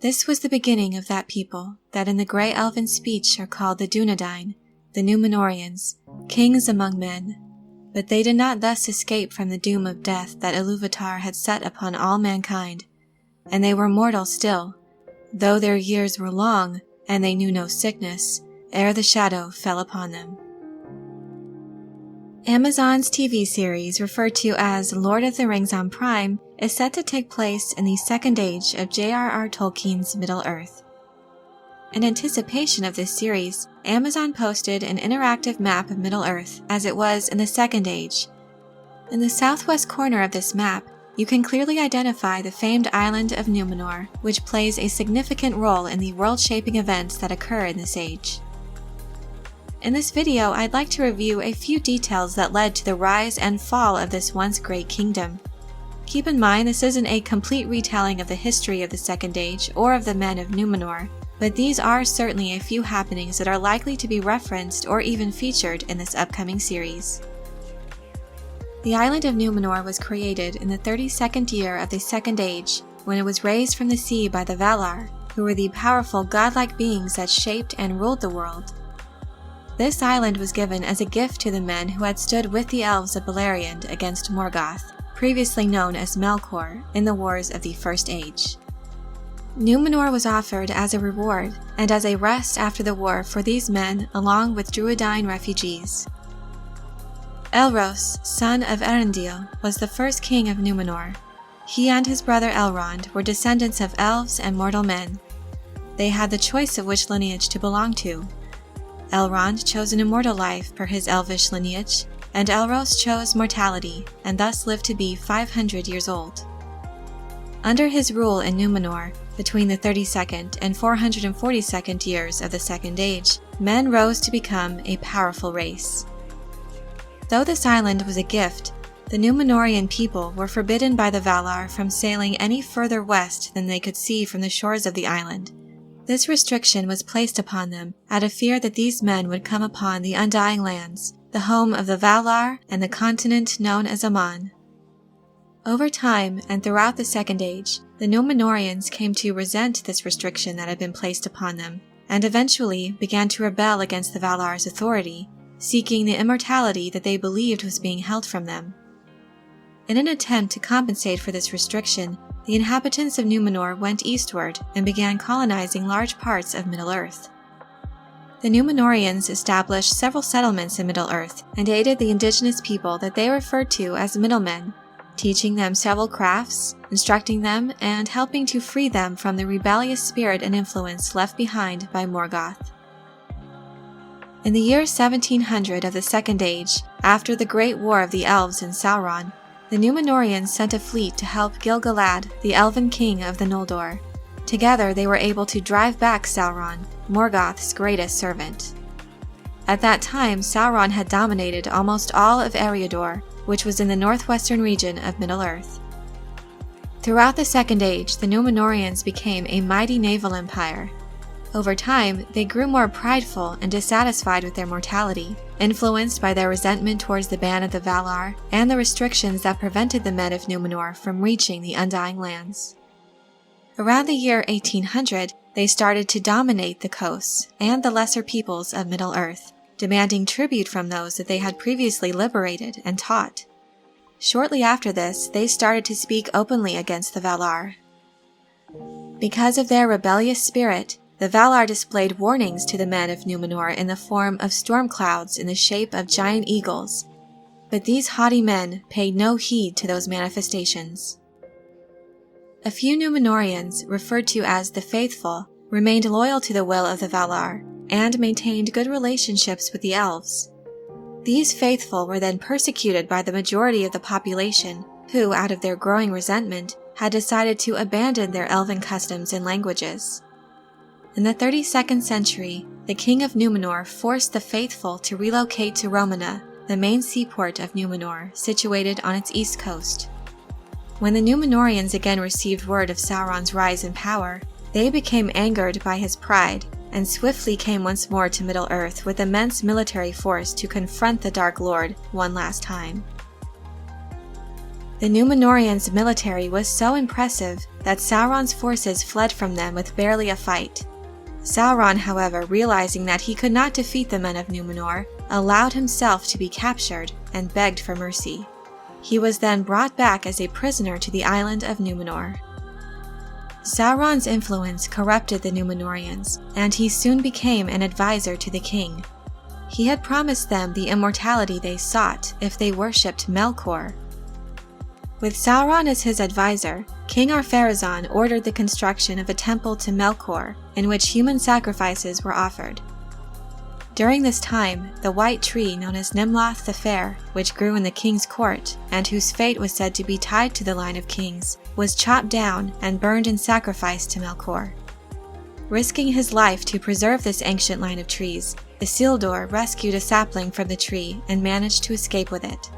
This was the beginning of that people that in the grey elven speech are called the Dunedain, the Numenorians, kings among men. But they did not thus escape from the doom of death that Ilúvatar had set upon all mankind, and they were mortal still, though their years were long, and they knew no sickness, ere the shadow fell upon them. Amazon's TV series, referred to as Lord of the Rings on Prime, is set to take place in the Second Age of J.R.R. Tolkien's Middle-earth. In anticipation of this series, Amazon posted an interactive map of Middle-earth as it was in the Second Age. In the southwest corner of this map, you can clearly identify the famed island of Numenor, which plays a significant role in the world-shaping events that occur in this age. In this video, I'd like to review a few details that led to the rise and fall of this once great kingdom. Keep in mind this isn't a complete retelling of the history of the Second Age or of the men of Numenor, but these are certainly a few happenings that are likely to be referenced or even featured in this upcoming series. The island of Numenor was created in the 32nd year of the Second Age, when it was raised from the sea by the Valar, who were the powerful godlike beings that shaped and ruled the world. This island was given as a gift to the men who had stood with the elves of Beleriand against Morgoth, previously known as Melkor, in the wars of the First Age. Numenor was offered as a reward and as a rest after the war for these men along with Druidine refugees. Elros, son of Elendil, was the first king of Numenor. He and his brother Elrond were descendants of elves and mortal men. They had the choice of which lineage to belong to. Elrond chose an immortal life per his elvish lineage, and Elros chose mortality, and thus lived to be 500 years old. Under his rule in Numenor, between the 32nd and 442nd years of the Second Age, men rose to become a powerful race. Though this island was a gift, the Numenorian people were forbidden by the Valar from sailing any further west than they could see from the shores of the island. This restriction was placed upon them out of fear that these men would come upon the Undying Lands, the home of the Valar and the continent known as Aman. Over time and throughout the Second Age, the Numenorians came to resent this restriction that had been placed upon them, and eventually began to rebel against the Valar's authority, seeking the immortality that they believed was being held from them. In an attempt to compensate for this restriction, the inhabitants of Numenor went eastward and began colonizing large parts of Middle-earth. The Numenorians established several settlements in Middle-earth and aided the indigenous people that they referred to as middlemen, teaching them several crafts, instructing them, and helping to free them from the rebellious spirit and influence left behind by Morgoth. In the year 1700 of the Second Age, after the Great War of the Elves and Sauron, the Numenorians sent a fleet to help Gil-galad, the elven king of the Noldor. Together they were able to drive back Sauron, Morgoth's greatest servant. At that time, Sauron had dominated almost all of Eriador, which was in the northwestern region of Middle-earth. Throughout the Second Age, the Numenorians became a mighty naval empire. Over time, they grew more prideful and dissatisfied with their mortality, influenced by their resentment towards the ban of the Valar and the restrictions that prevented the men of Numenor from reaching the Undying Lands. Around the year 1800, they started to dominate the coasts and the lesser peoples of Middle-earth, demanding tribute from those that they had previously liberated and taught. Shortly after this, they started to speak openly against the Valar. Because of their rebellious spirit, the Valar displayed warnings to the men of Numenor in the form of storm clouds in the shape of giant eagles, but these haughty men paid no heed to those manifestations. A few Numenorians, referred to as the Faithful, remained loyal to the will of the Valar, and maintained good relationships with the elves. These Faithful were then persecuted by the majority of the population, who, out of their growing resentment, had decided to abandon their elven customs and languages. In the 32nd century, the king of Numenor forced the Faithful to relocate to Romena, the main seaport of Numenor, situated on its east coast. When the Numenorians again received word of Sauron's rise in power, they became angered by his pride, and swiftly came once more to Middle-earth with immense military force to confront the Dark Lord one last time. The Numenorians' military was so impressive that Sauron's forces fled from them with barely a fight. Sauron, however, realizing that he could not defeat the men of Numenor, allowed himself to be captured and begged for mercy. He was then brought back as a prisoner to the island of Numenor. Sauron's influence corrupted the Numenorians, and he soon became an advisor to the king. He had promised them the immortality they sought if they worshipped Melkor. With Sauron as his advisor, King Ar-Pharazon ordered the construction of a temple to Melkor, in which human sacrifices were offered. During this time, the white tree known as NIMLOTH the Fair, which grew in the king's court, and whose fate was said to be tied to the line of kings, was chopped down and burned in sacrifice to Melkor. Risking his life to preserve this ancient line of trees, Isildur rescued a sapling from the tree and managed to escape with it.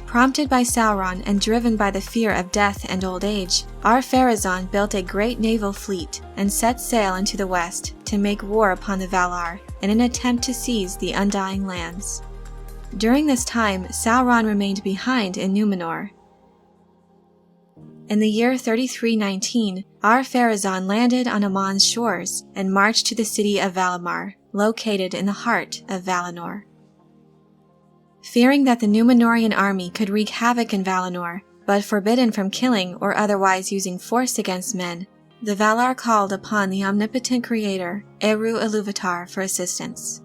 Prompted by Sauron and driven by the fear of death and old age, Ar-Pharazon built a great naval fleet and set sail into the west to make war upon the Valar in an attempt to seize the Undying Lands. During this time, Sauron remained behind in Numenor. In the year 3319, Ar-Pharazon landed on Amon's shores and marched to the city of Valimar, located in the heart of Valinor. Fearing that the Numenorian army could wreak havoc in Valinor, but forbidden from killing or otherwise using force against men, the Valar called upon the omnipotent creator, Eru Ilúvatar, for assistance.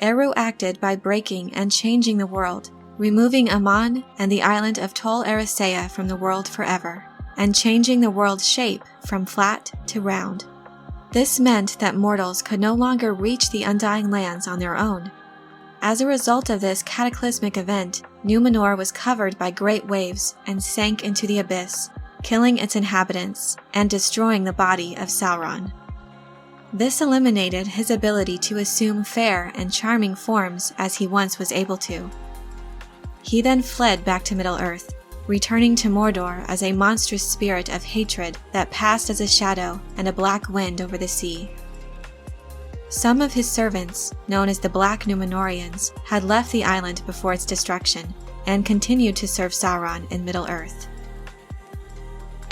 Eru acted by breaking and changing the world, removing Amon and the island of Tol Eressëa from the world forever, and changing the world's shape from flat to round. This meant that mortals could no longer reach the Undying Lands on their own. As a result of this cataclysmic event, Numenor was covered by great waves and sank into the abyss, killing its inhabitants and destroying the body of Sauron. This eliminated his ability to assume fair and charming forms as he once was able to. He then fled back to Middle-earth, returning to Mordor as a monstrous spirit of hatred that passed as a shadow and a black wind over the sea. Some of his servants, known as the Black Numenorians, had left the island before its destruction and continued to serve Sauron in Middle-earth.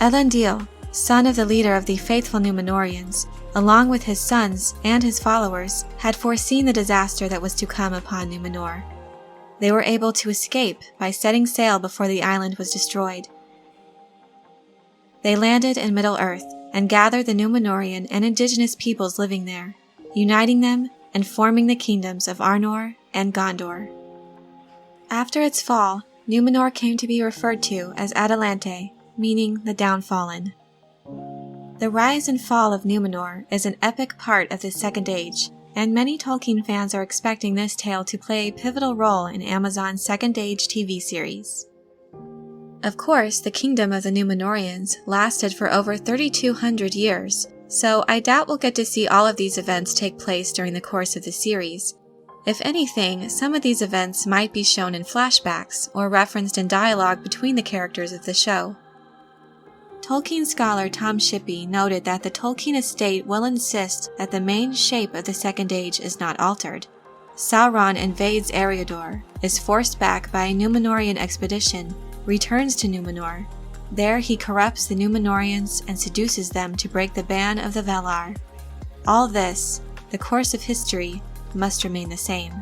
Elendil, son of the leader of the faithful Numenorians, along with his sons and his followers, had foreseen the disaster that was to come upon Numenor. They were able to escape by setting sail before the island was destroyed. They landed in Middle-earth and gathered the Numenorian and indigenous peoples living there, uniting them and forming the kingdoms of Arnor and Gondor. After its fall, Numenor came to be referred to as Adelante, meaning the Downfallen. The rise and fall of Numenor is an epic part of the Second Age, and many Tolkien fans are expecting this tale to play a pivotal role in Amazon's Second Age TV series. Of course, the kingdom of the Numenorians lasted for over 3,200 years, so I doubt we'll get to see all of these events take place during the course of the series. If anything, some of these events might be shown in flashbacks or referenced in dialogue between the characters of the show. Tolkien scholar Tom Shippey noted that the Tolkien estate will insist that the main shape of the Second Age is not altered. Sauron invades Eriador, is forced back by a Numenorian expedition, returns to Numenor. There he corrupts the Numenorians and seduces them to break the ban of the Valar. All this, the course of history, must remain the same.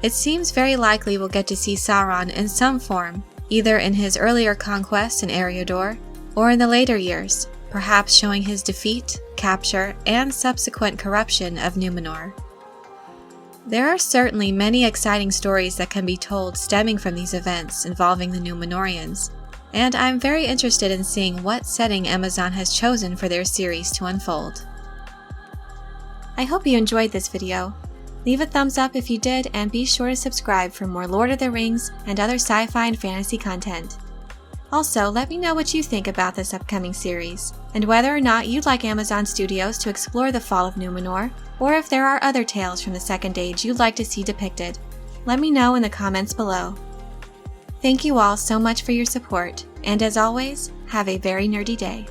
It seems very likely we'll get to see Sauron in some form, either in his earlier conquest in Eriador, or in the later years, perhaps showing his defeat, capture, and subsequent corruption of Numenor. There are certainly many exciting stories that can be told stemming from these events involving the Numenorians, and I'm very interested in seeing what setting Amazon has chosen for their series to unfold. I hope you enjoyed this video. Leave a thumbs up if you did, and be sure to subscribe for more Lord of the Rings and other sci-fi and fantasy content. Also, let me know what you think about this upcoming series, and whether or not you'd like Amazon Studios to explore the fall of Numenor, or if there are other tales from the Second Age you'd like to see depicted. Let me know in the comments below. Thank you all so much for your support, and as always, have a very nerdy day.